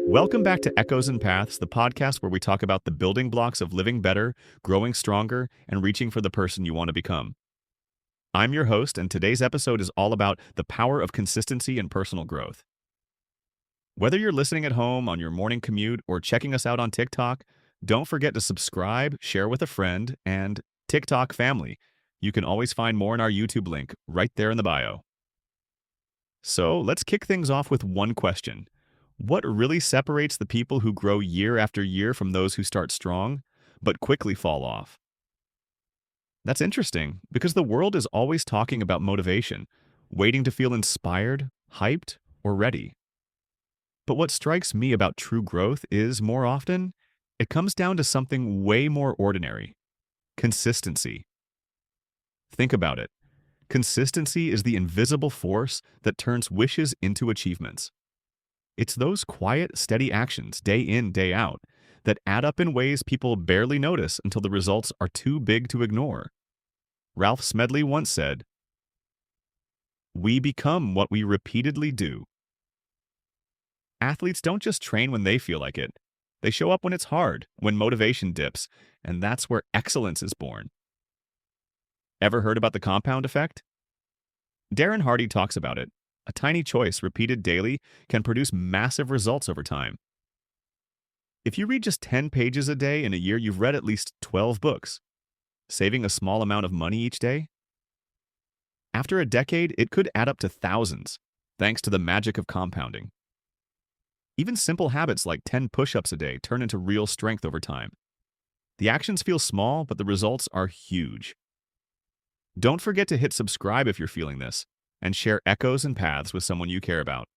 Welcome back to Echoes and Paths, the podcast where we talk about the building blocks of living better, growing stronger, and reaching for the person you want to become. I'm your host, and today's episode is all about the power of consistency and personal growth. Whether you're listening at home, on your morning commute, or checking us out on TikTok, don't forget to subscribe, share with a friend, and TikTok family. You can always find more in our YouTube link right there in the bio. So let's kick things off with one question. What really separates the people who grow year after year from those who start strong, but quickly fall off? That's interesting, because the world is always talking about motivation, waiting to feel inspired, hyped, or ready. But what strikes me about true growth is, more often, it comes down to something way more ordinary: consistency. Think about it. Consistency is the invisible force that turns wishes into achievements. It's those quiet, steady actions, day in, day out, that add up in ways people barely notice until the results are too big to ignore. Ralph Smedley once said, "We become what we repeatedly do." Athletes don't just train when they feel like it. They show up when it's hard, when motivation dips, and that's where excellence is born. Ever heard about the compound effect? Darren Hardy talks about it. A tiny choice repeated daily can produce massive results over time. If you read just 10 pages a day in a year, you've read at least 12 books. Saving a small amount of money each day? After a decade, it could add up to thousands, thanks to the magic of compounding. Even simple habits like 10 push-ups a day turn into real strength over time. The actions feel small, but the results are huge. Don't forget to hit subscribe if you're feeling this, and share Echoes and Paths with someone you care about.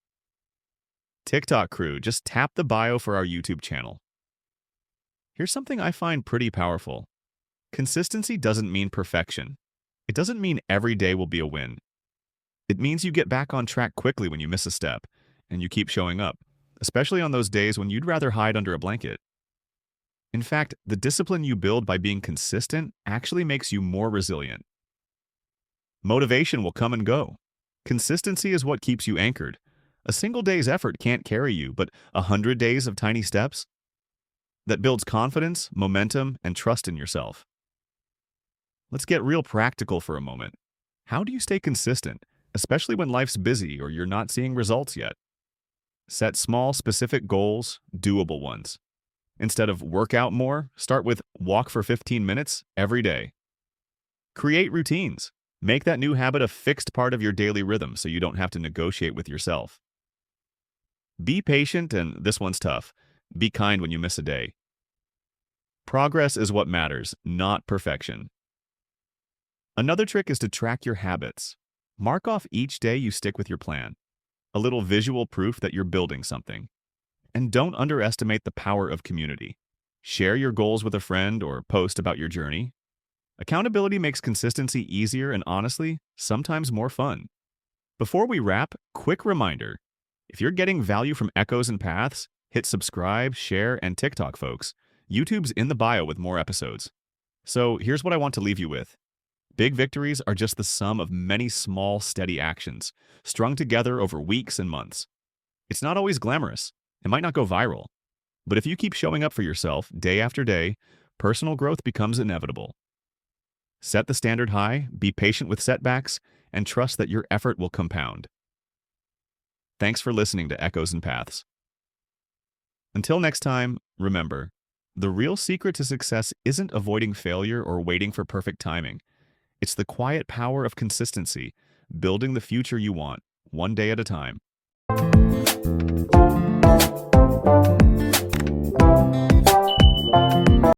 TikTok crew, just tap the bio for our YouTube channel. Here's something I find pretty powerful. Consistency doesn't mean perfection. It doesn't mean every day will be a win. It means you get back on track quickly when you miss a step, and you keep showing up, especially on those days when you'd rather hide under a blanket. In fact, the discipline you build by being consistent actually makes you more resilient. Motivation will come and go. Consistency is what keeps you anchored. A single day's effort can't carry you, but 100 days of tiny steps? That builds confidence, momentum, and trust in yourself. Let's get real practical for a moment. How do you stay consistent, especially when life's busy or you're not seeing results yet? Set small, specific goals, doable ones. Instead of work out more, start with walk for 15 minutes every day. Create routines. Make that new habit a fixed part of your daily rhythm so you don't have to negotiate with yourself. Be patient, and this one's tough. Be kind when you miss a day. Progress is what matters, not perfection. Another trick is to track your habits. Mark off each day you stick with your plan. A little visual proof that you're building something. And don't underestimate the power of community. Share your goals with a friend or post about your journey. Accountability makes consistency easier and, honestly, sometimes more fun. Before we wrap, quick reminder. If you're getting value from Echoes and Paths, hit subscribe, share, and TikTok, folks. YouTube's in the bio with more episodes. So here's what I want to leave you with. Big victories are just the sum of many small, steady actions, strung together over weeks and months. It's not always glamorous. It might not go viral. But if you keep showing up for yourself day after day, personal growth becomes inevitable. Set the standard high, be patient with setbacks, and trust that your effort will compound. Thanks for listening to Echoes and Paths. Until next time, remember, the real secret to success isn't avoiding failure or waiting for perfect timing. It's the quiet power of consistency, building the future you want, one day at a time.